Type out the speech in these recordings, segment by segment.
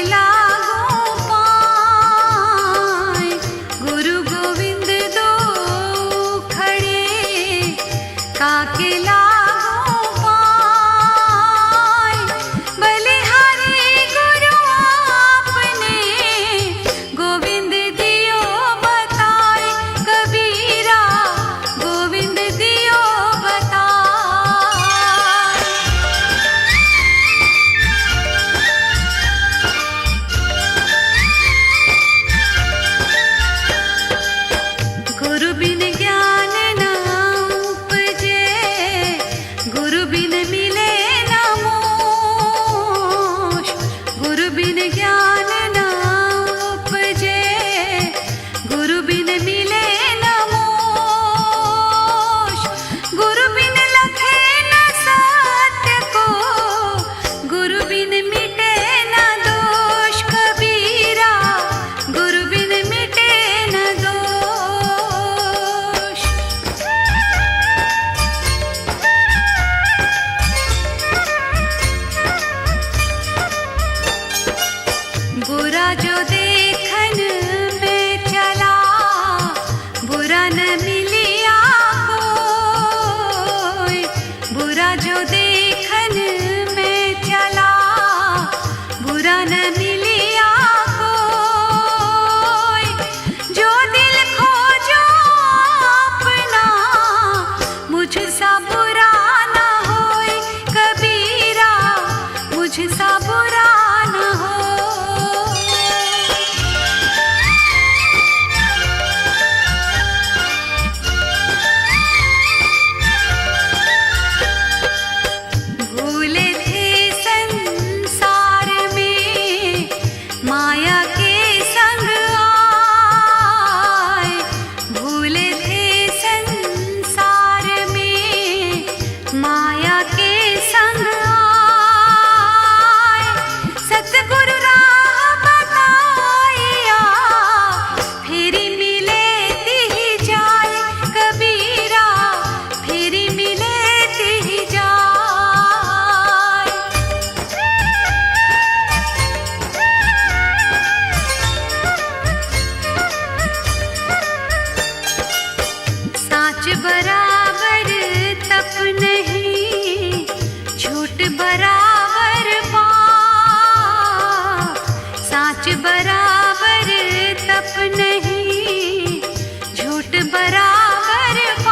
लागो पाए, गुरु गोविंद दो खड़े काके लागो पाए। बलिहारी गुरु आपने गोविंद दियो बताए, कबीरा गोविंद दियो बताए। गुरु बिन ज्ञान न उपजे, गुरु बिन मिले न मोक्ष। गुरु बिन ज्ञान न उपजे, गुरु बिन मिले न मोक्ष। गुरु बिन लखे न सत्य को, गुरु बिन मिटे न दोष। कबीरा गुरु बिन मिटे न दोष। बुरा जो देखन में चला, बुरा न मिलिया कोई। बुरा जो देखन में चला, बुरा न मिलिया कोई। जो दिल खोजो अपना, मुझसा बुरा न होए। कबीरा मुझसा बुरा न हो। भूले थे संसार में माया के संग आए। भूले थे संसार में माया के संग आए। सतगुरु राह बताइया, फेरी मिले तिहि जाए। कबीरा फेरी मिले तिहि जाए। साच बराबर तप नहीं, झूठ बराबर पाप। साच बराबर तप नहीं, झूठ बराबर पाप।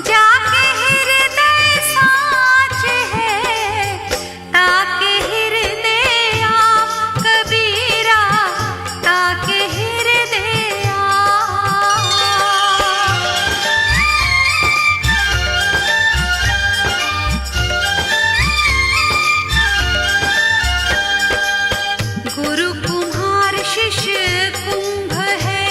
जाके हृदय साच है, ताके हृदय आप। कबीरा ताके हृदय आप। गुरु कुम्हार शिष्य कुंभ है,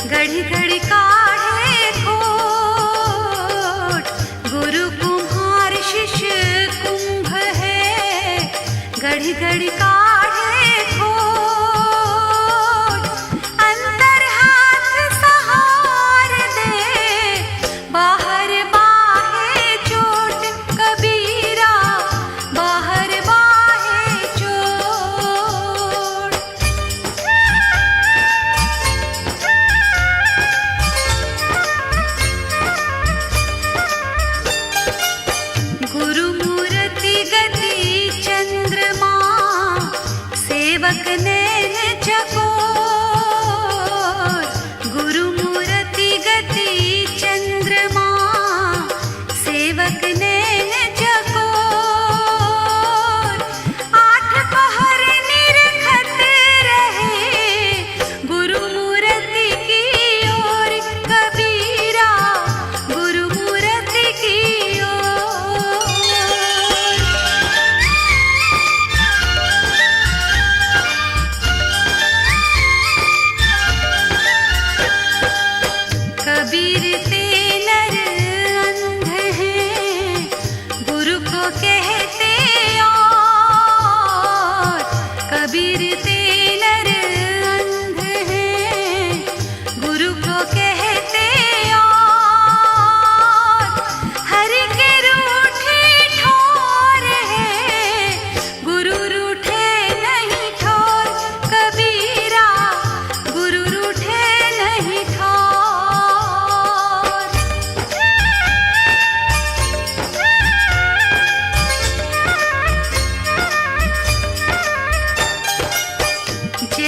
घड़ी घड़ी काढ़े खोट। गुरु कुम्हार शिष्य कुंभ है, घड़ी घड़ी काढ़े खोट। अंतर हाथ सहार दे, बाहर बाहे चोट। कबीरा बाहर बाहे चोट। गुरु मूर्ति गति चंद्रमा, सेवक नैन चकोर। गुरु मूर्ति गति चंद्रमा, सेवक नैन चकोर। आठ पहर निरखत रहे, गुरु मूर्ति की ओर। कबीरा गुरु मूर्ति की ओर।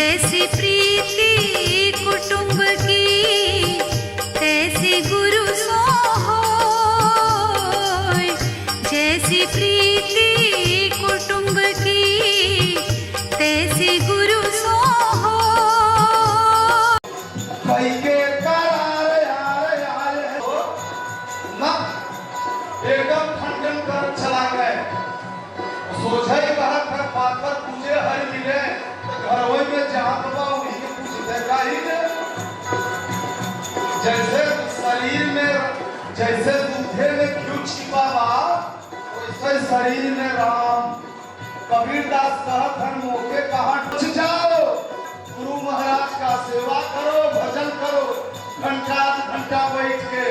जैसी प्रीति कुटुंब की तैसी गुरु सो होय। जैसी प्रीति कुटुंब की तैसी गुरु सो होय। कई के करार यार आए हो ना एकदम खंडन कर चला गए। सोझे कहत है पाकर तुझे हर मिले तो घरों में जहाँ बाबा वही कुछ देखा ही नहीं। जैसे शरीर में जैसे दूधे में घी छिपा बा वैसे शरीर में राम। कबीरदास कहत है मौके कहाँ बच जाओ, गुरु महाराज का सेवा करो, भजन करो, घंटा घंटा बैठ के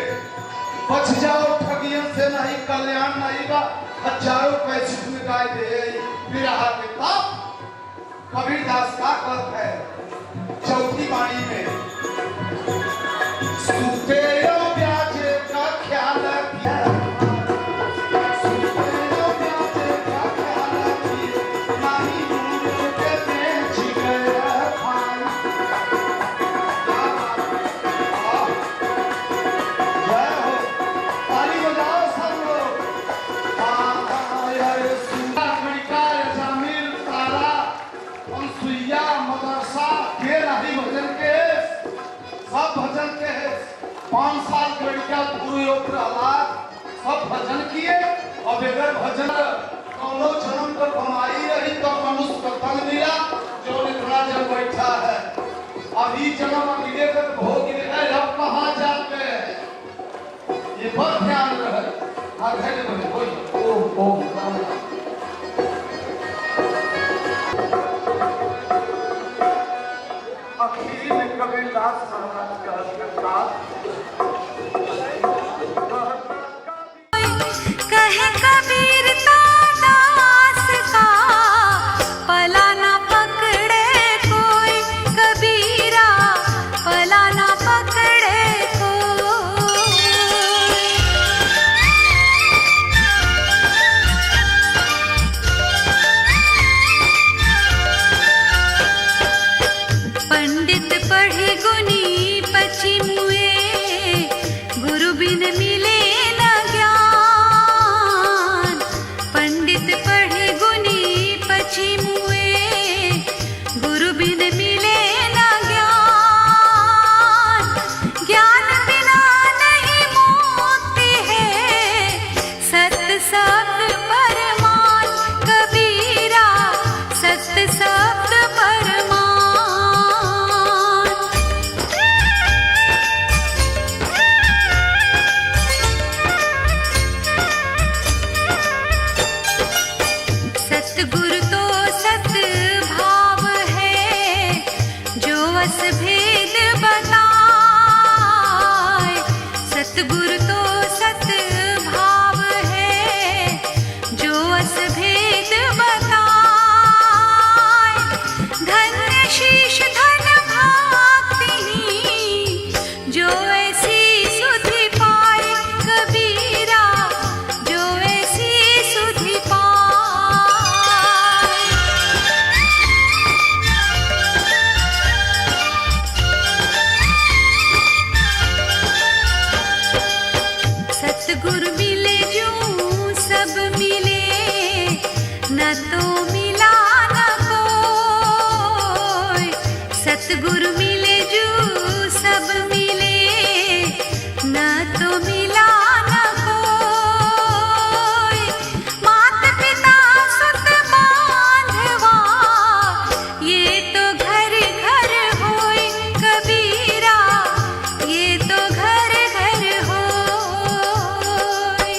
बच जाओ। ठगियन से नहीं कल्याण नहीं बा, हजारों पैसे में गाय दे विरहा के पाप। कबीरदास का अर्थ है चौथी वाणी में सूते यो ब्याजे का ख्याल किया, सूते यो ब्याजे का ख्याल किया, नहीं दूर के बेच गया खान। जय हो, ताली बजाओ सब लोग। मदरसा के राही भजन के सब भजन के 5 साल के लड़का गुरु योग प्रहलाद सब भजन किए। और अगर भजन कौनो जन्म पर कमाई रही तो मनुष्य को तन मिला जो इतना जन बैठा है। अभी जन्म मिले तो भोग है, अब कहाँ जाते हैं ये बहुत ध्यान रहे। आगे बोले कोई ओम ओम राम राम। कबीरदास महाराज का कहे कबीर दास का पला ना पकड़े कोई, कबीरा पला ना पकड़े कोई। पंडित पढ़े गुनी पची मुए, गुरु बिन मिले न ज्ञान। पंडित पढ़े गुनी पची मुए, गुरु बिन मिले न ज्ञान। ज्ञान बिना नहीं मुक्ति है, सत्य शब्द परमान। कबीरा सत्य शब्द परमान। सतगुरु तो सत भाव है, जो अस भेद बताए। सतगुरु तो सत भाव है, जो अस भेद बताए। धन्य शीश धन भागतिनी, जो ऐसी सुधि पाए। कबीरा जो ऐसी सुधि पाए। सतगुरु मिले जो सब मिले, न तो मिला न कोई। सतगुरु मिले जो सब मिले, न तो मिला न कोई। मात पिता सुत बांधवा, ये तो घर घर होय। कबीरा ये तो घर घर होय।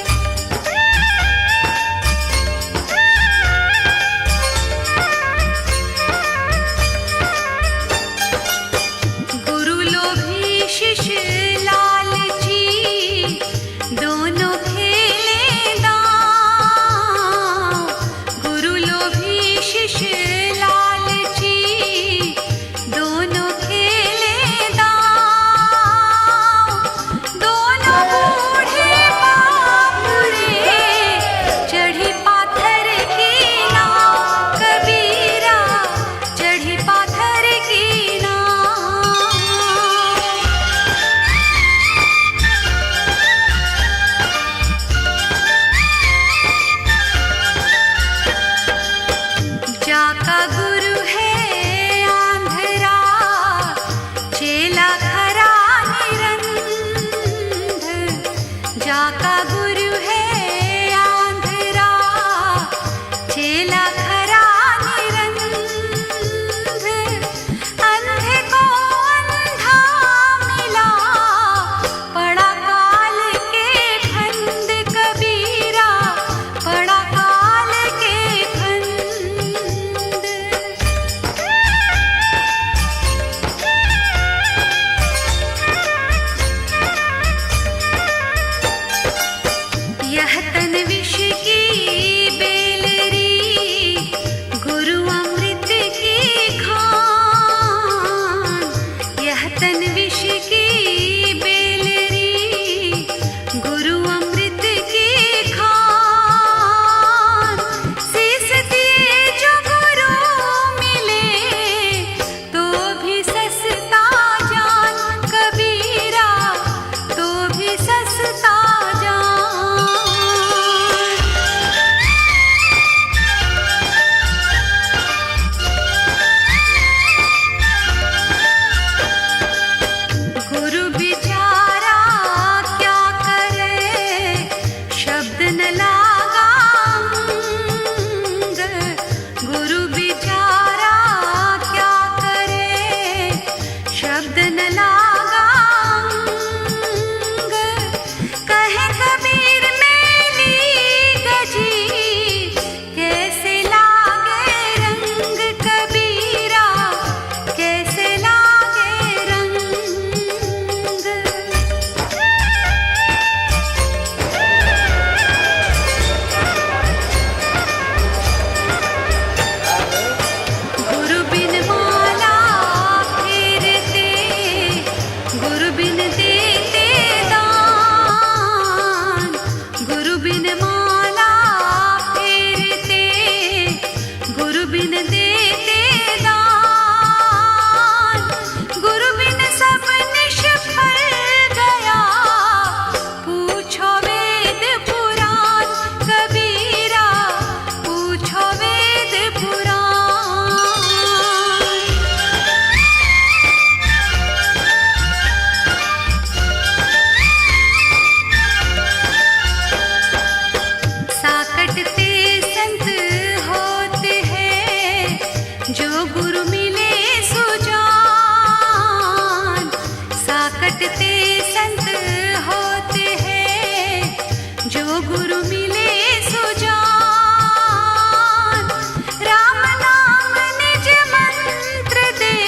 बिन देते दान, गुरु बिन सब निष्फल गया। पूछो वेद पुराण कबीरा, पूछो वेद पुराण। साकटते संत होते हैं, जो गुरु मिले सुजान। साकटते संत होते हैं, जो गुरु मिले सुजान। राम नाम निज मंत्र दे,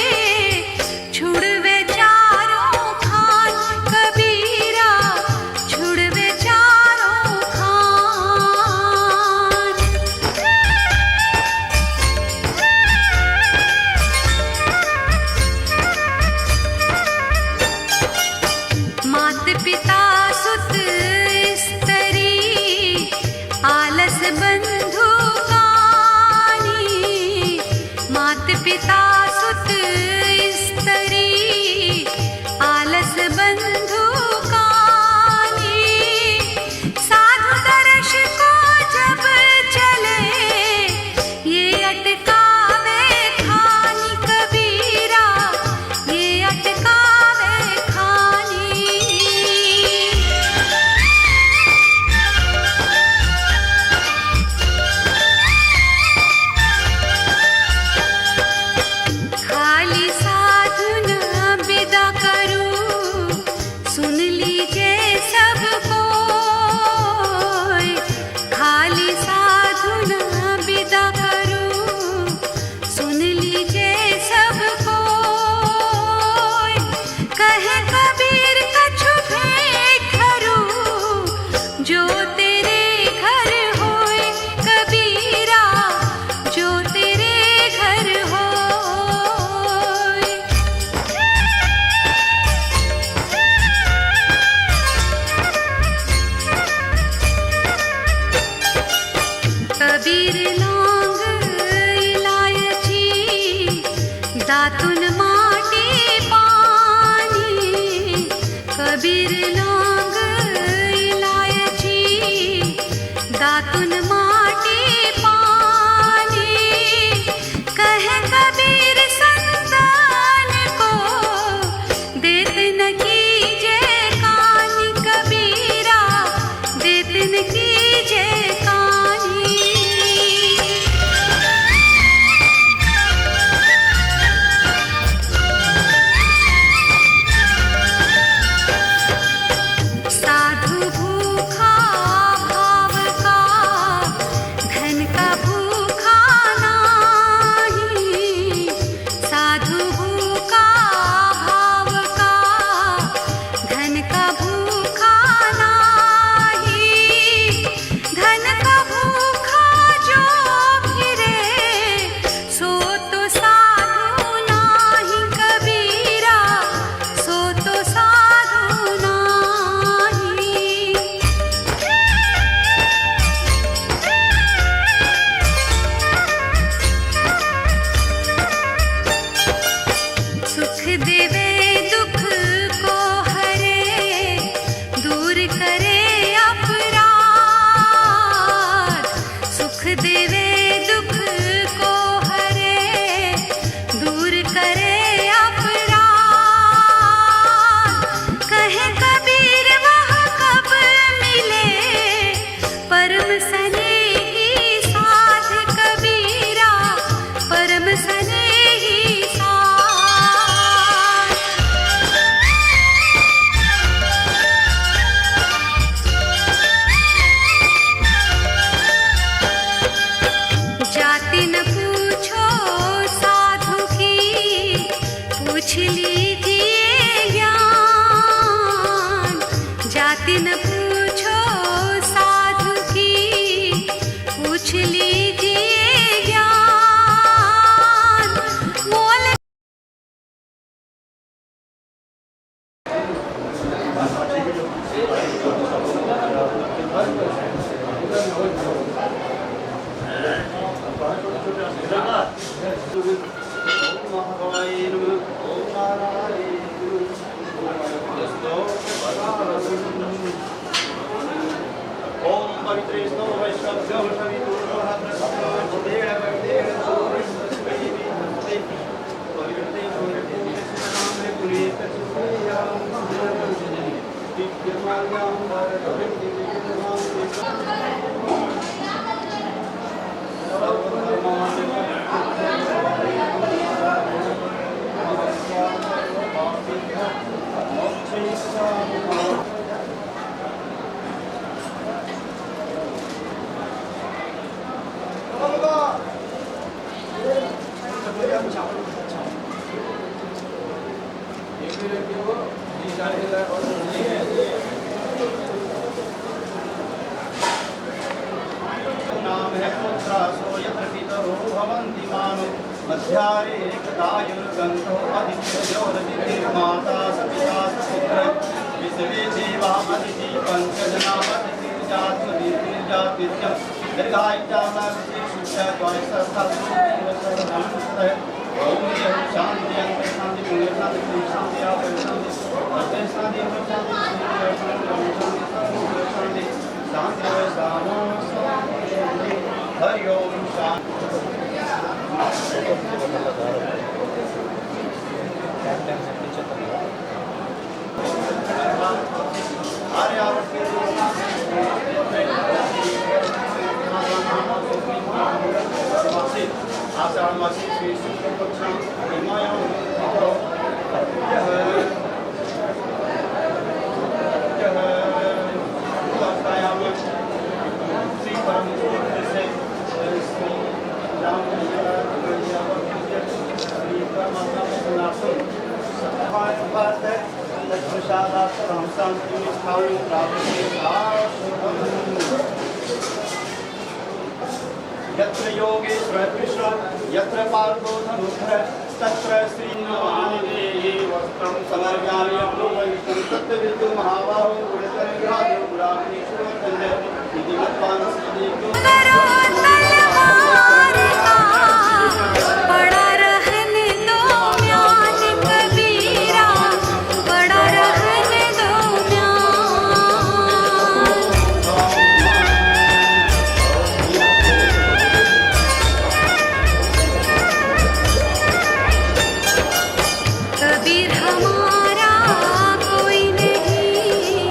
छुड़वे चारों खान कबीरा, छुड़वे चारों खान। मात पिता सुत स्त्री, आलस बंधु कानी। मात पिता सुत स्त्री, आलस बंधु कानी। साधु दर्श को जब चले, ये अटकावे खानी कबीरा, ये अटकावे खानी। खाली साधु न विदा करूं, सुन लीजिए सब कोई। खाली साधु न विदा करूं, सुन लीजिए सब कोई। कहे कबीर कछु भेंट करूं, जो तेरे घर होए कबीरा, जो तेरे घर होए। कबीर लौंग इलायची, दातुन माटी पानी। कबीर लौंग इलायची, दातुन माटी पानी। कहे कबीर संतान को, देत न कीजे कानी कबीरा, देत न कीजे कानी। नाम है पुत्रासो यत्र पितरो भवन्ति मानो मध्यारे एकदायुर्गन्धो आदित्यजोरतिर्माता स पिता स पुत्र विश्वे देवा अदिति पञ्चजनामतिर्जात्मतिर्जातिर्यं दीर्घायुष्यामृतिशुष्यद्वायसहस्रं ओम जय शांति अंतर शांति पुण्य शांति पुण्य शांति आप शांति अत्यंत शांति अंतर शांति शांति शांति सामो हरि ओम शांति आषाढ़ मासी श्री शुक्ल पक्षम श्री परम से श्री राम प्रसादात्म शांति यत्र योगेश्वर कृष्ण यत्र पार्थो धनुर्धर तत्र श्रीनवानि वस्त्रं समर्पयामि अग्निपवित्रं तत्र विद्युत् महाबाहो गुणचन्द्रादो गुणाग्निशूरचन्द्र इति मत्वा बड़ा रहने दो म्यान कबीरा, बड़ा रहने दो कबीर हमारा कोई नहीं,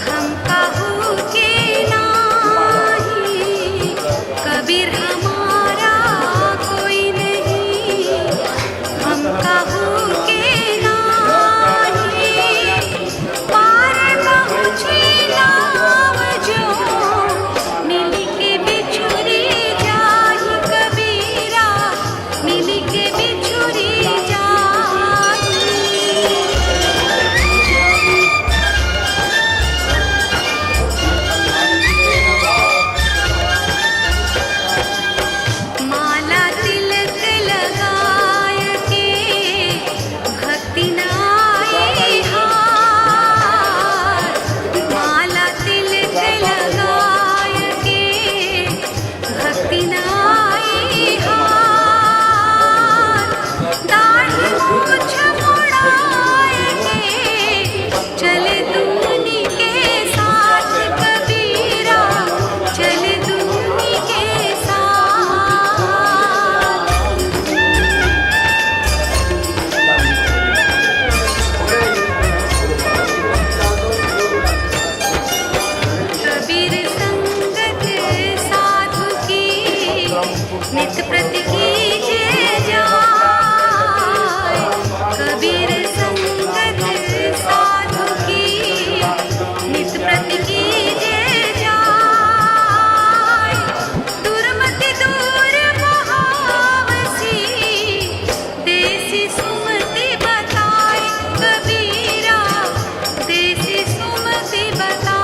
हम काहू के नाही। कबीर हमारा कोई नहीं, हम काहू के नाही। पार पहुँची नाव जो, मिल के बिछुरी जाहि कबीरा, मिल के बिछुरी जाहि। माला तिलक लगाय के भक्ति नाई हार, माला तिलक लगाय के भक्ति नाई हार। दाढ़ी मूछ मुड़ाय के चले दूनी के साथ कबीरा, चले दूनी के साथ। कबीर संगत साधु की नित प्रति कीजिए जाय। कबीर संगत साधु की नित प्रति कीजिए जाय। दुर्मति दूर महावसी, देसी सुमति बताए कबीरा, देसी सुमति बताए।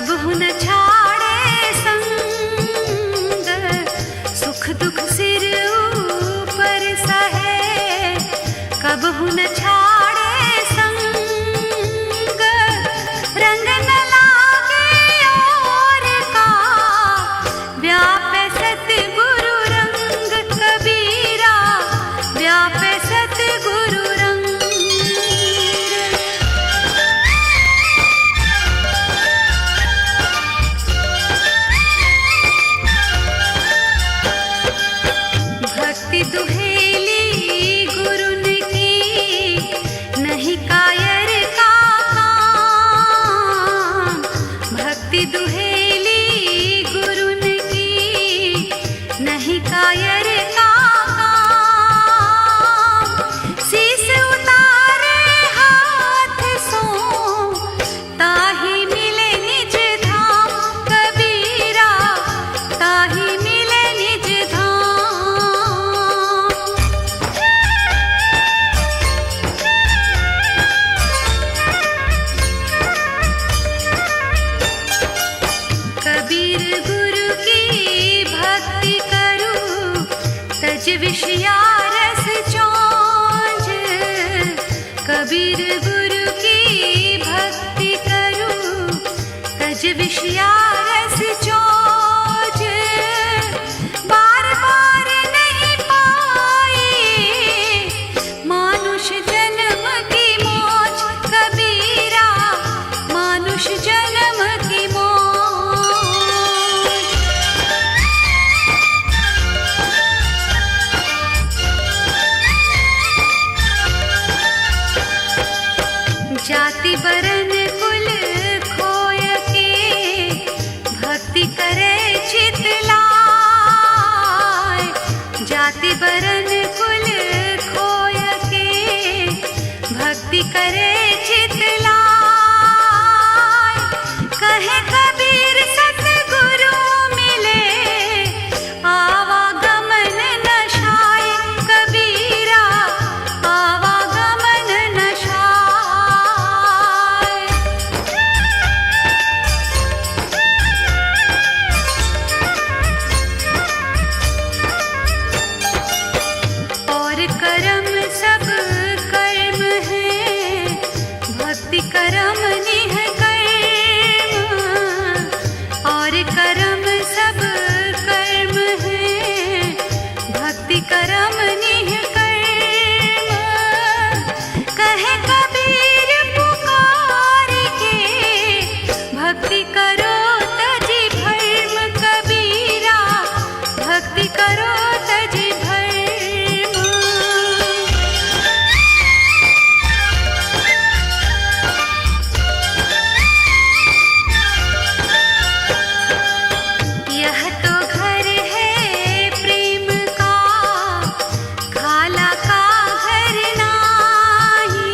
कबहु न छाड़े संग, सुख दुख सिर ऊपर सहे, कबहु न छाड़े संग, रंग न लागे और का, व्यापे सतगुरु रंग कबीरा, व्यापे सतगुरु रंग। भक्ति दुहेली गुरुन की, नहीं कायर का काम, भक्ति दुहेली गुरुन की, नहीं कायर का काम, शीस उतारे हाथ सो, ताही मिले निज धाम कबीरा, ताही मिले निज धाम। कबीर गुरु की भक्ति करूं, तज विषया रस चौंज, कबीर गुरु की भक्ति करूं, तज विषया रस चौंज, बार बार नहीं पाई मानुष जन्म की मौज कबीरा, मानुष जन्म की मौज। जाति बरन कुल खोय के, भक्ति करे चित लाय, जाति बरन कुल खोय के, भक्ति करे चित लाय, कहे कबीर सतगुरु मिले, आवागमन न शाय कबीरा, आवागमन न शाय। और कर्म सब कर्म है, भक्ति कर्म निह कर्म, और कर्म सब कर्म है, भक्ति कर्म निह कर्म, कहे कबीर पुकार के, भक्ति करो तजी भर्म कबीरा, भक्ति करो तजी भर्म। यह तो घर है प्रेम का, खाला का घर नाही,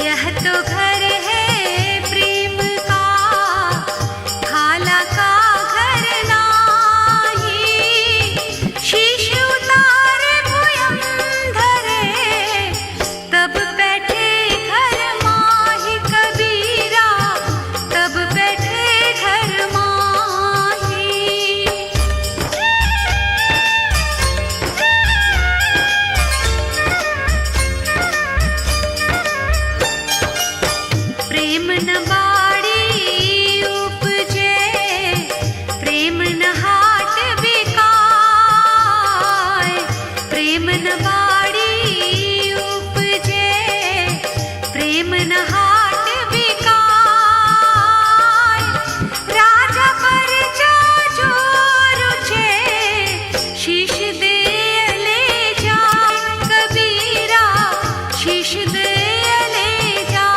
यह तो घर है प्रेम का, खाला का घर नाही, शीश उतार भुयं धरे, तब बैठे घर माही कबीरा, तब बैठे घर माही। प्रेम न बाड़ी उपजे, प्रेम न हाट बिकाय, प्रेम न बाड़ी उपजे, प्रेम न हाट बिकाय, राजा पर जा जो रुचे, शीश दे ले जाय कबीरा, शीश दे ले जाय।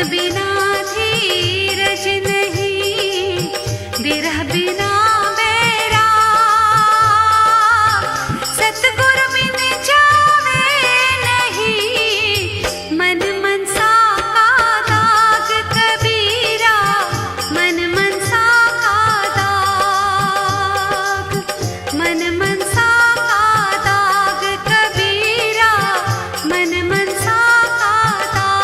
बिना धीरज नहीं, बिरह बिना बैरा, सतगुरु बिन जावे नहीं, मन मनसा का दाग कबीरा, मन मनसा का दाग, मन मनसा का दाग कबीरा, मन मनसा का दाग।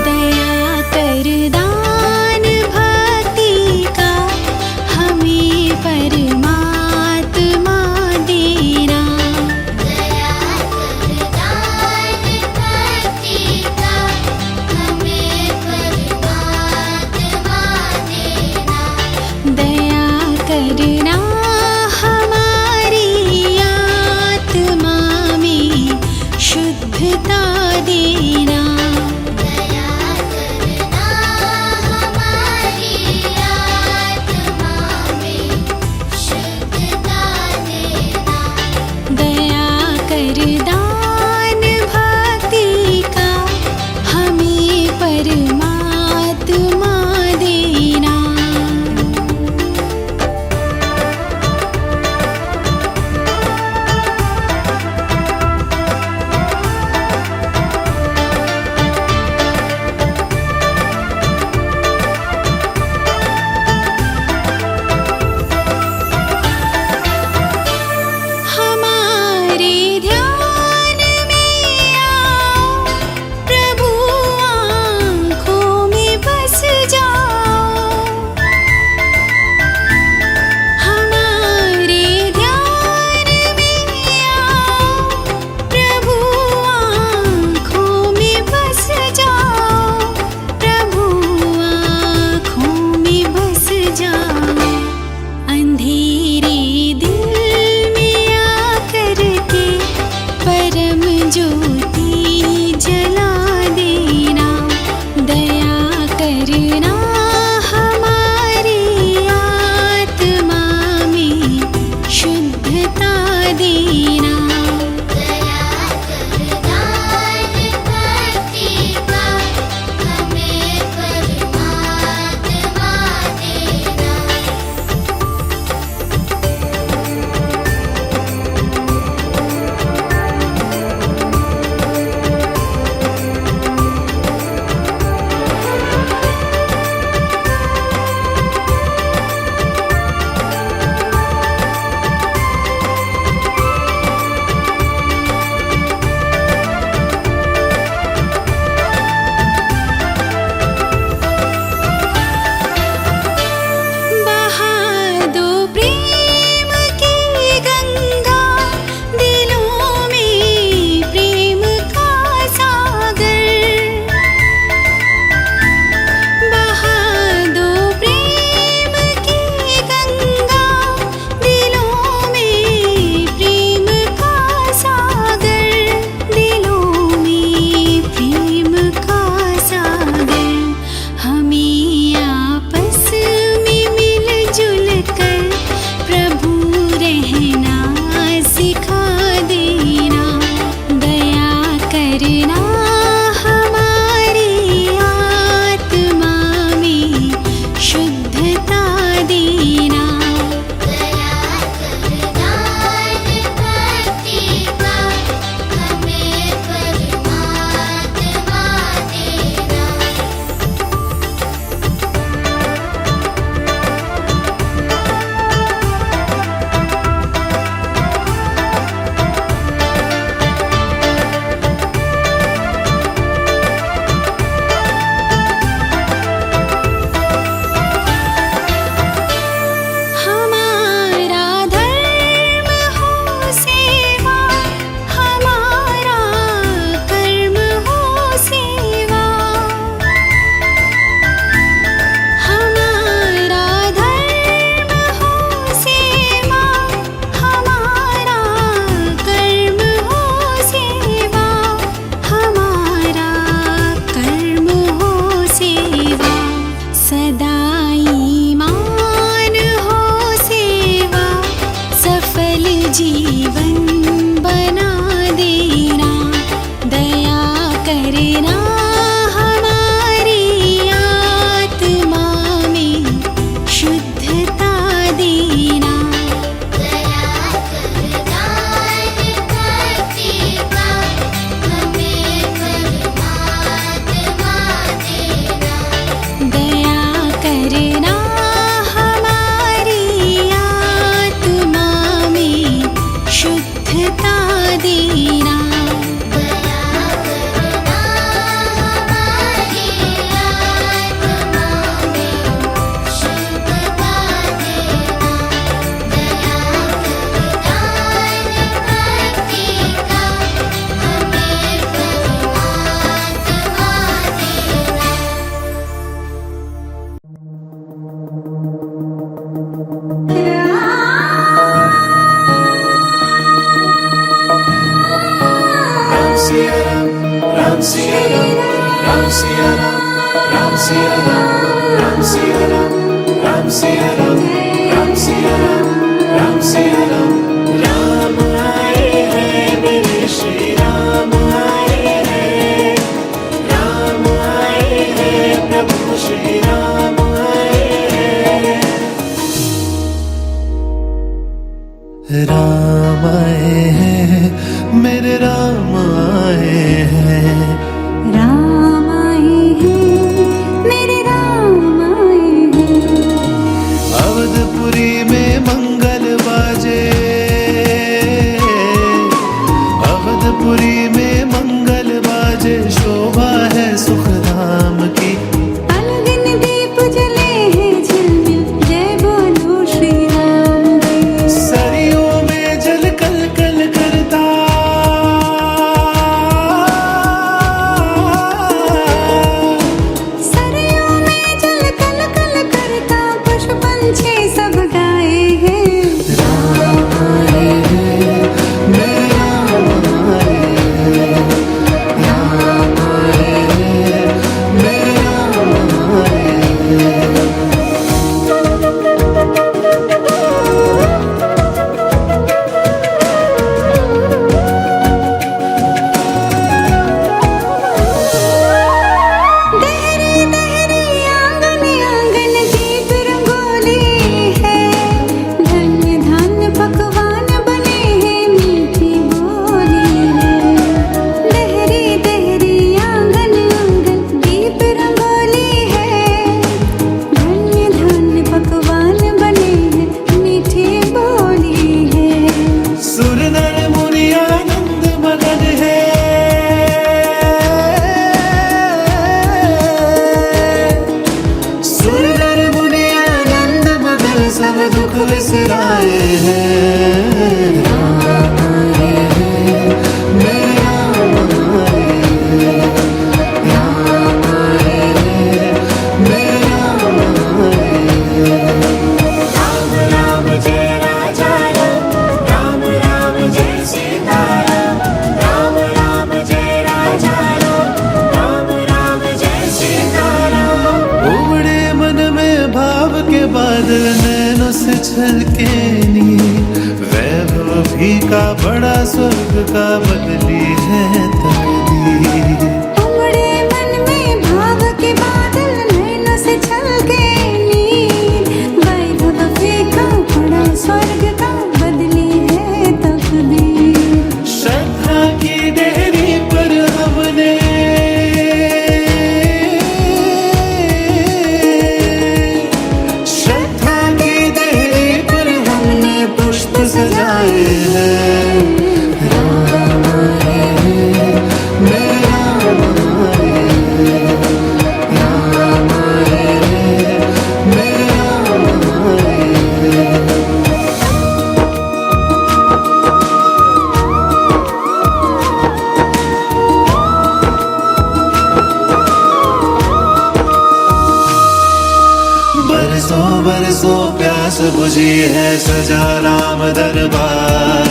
दया कर दान भक्ति का हमें परमात्मा देना, दया कर दान भक्ति का हमें परमात्मा देना, दया करना हमारी आत्मा में शुद्धता देना, दया करना हमारी आत्मा में शुद्धता देना, दया कर दान भक्ति का हमें परमात्मा देना। सिया राम, राम सिया राम, राम सिया राम, राम सिया राम, राम सिया राम, राम सिया राम, राम सिया राम, राम सिया राम। राम आए हैं मेरे श्री राम आए हैं, राम आए हैं प्रभु श्री राम आए हैं। राम आए हैं मेरे राम आए हैं, राम आए हैं मेरे राम आए हैं। अवधपुरी में मंगल बाजे, अवधपुरी में मंगल बाजे, शोभा है सुख धाम की। अनगिन दीप जले हैं झिलमिल, जय बोलो श्री राम की। सरियों में जल कल कल करता, सरियों में जल कल कल करता, पशु पंछी सब गाए हैं। राम आए हैं मेरे राम आए हैं, राम आए हैं मेरे राम आए हैं। दहरी दहरी आंगन आंगन दीप रंगोली है, धन्य धान्य पकवान बने हैं, मीठी बोली है। दहरी दहरी आंगन आंगन दीप रंगोली है, धन्य धान्य पकवान बने हैं, मीठी बोली है। सुर नर मुनि आनंद मगन है, सुर नर मुनि आनंद मगन, सब दुख विसराए हैं। राम आए हैं मेरे राम आए हैं, राम आए हैं मेरे राम आए हैं। राम राम जय राजा राम, राम राम जय सीता राम, राम राम जय राजा राम, राम राम जय सीता राम। उमड़े मन में भाव के बादल, नैनों से छलके नीर, वैभव भी का बड़ा स्वर्ग का बदली है तकदीर। उमड़े मन में भाव के बादल, नैनों से छलके नीर, वैभव फीका पड़ा स्वर्ग का बदली है तकदीर। श्रद्धा की डेहरी पर हमने, श्रद्धा की डेहरी पर हमने पुष्प सजाए हैं। राम आए हैं मेरे राम आए हैं, राम आए हैं मेरे राम आए हैं। बरसों बरसों प्यास बुझी है, सजा राम दरबार,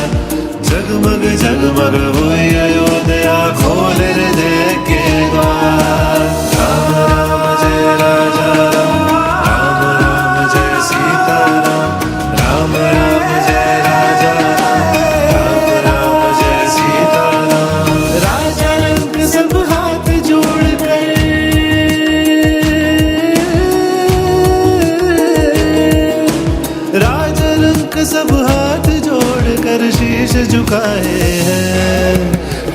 जगमग जगमग हुई अयोध्या, खोल हृदय के द्वार। राम राम जय राजा राम, राम राम जय सीता राम, राम राम जय राजा राम, राम राम जय सीता राम। राजा रंग सब हाथ जोड़ कर, राजा रंग सब हाथ जोड़ कर शीश झुकाए हैं।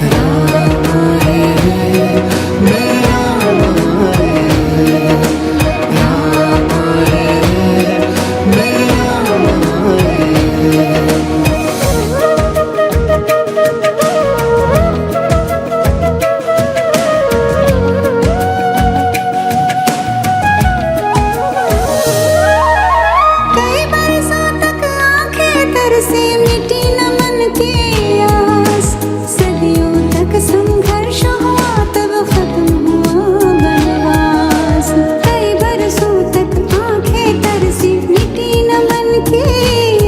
राम आए हैं मेरे राम आए हैं, राम आए हैं मेरे राम आए हैं। कई बरसों तक आंखें तरसे, मिटी न मन की आस, सदियों तक संघर्ष हुआ, तब खत्म हुआ बनवास। कई बरसों तक आंखें तरसी, मिटी न मन की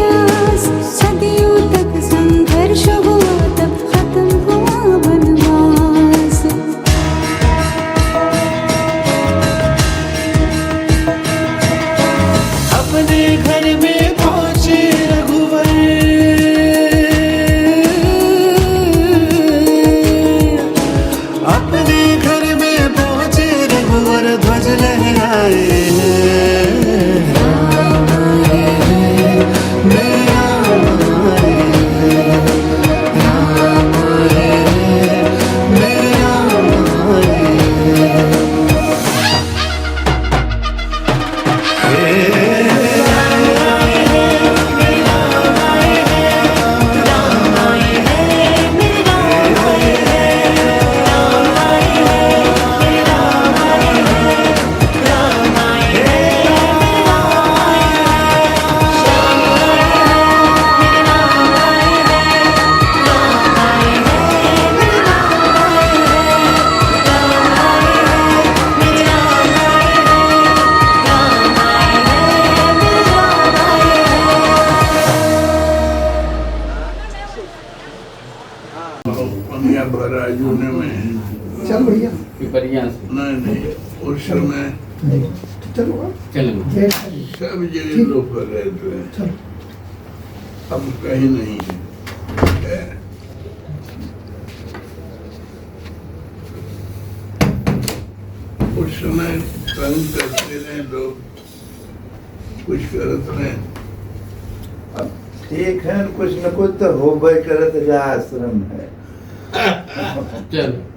आस, सदियों तक संघर्ष हुआ, तब खत्म हुआ बनवास। बाजूने में चल भैया पिपरिया से नहीं उस समय चलो चलो जय श्री सब जगह लोग रहते हैं, चलो अब कहीं नहीं है। उस समय तंग करते रहे लोग, कुछ करते रहे। अब ठीक है, कुछ न कुछ तो होबे करत जा आश्रम है। चलो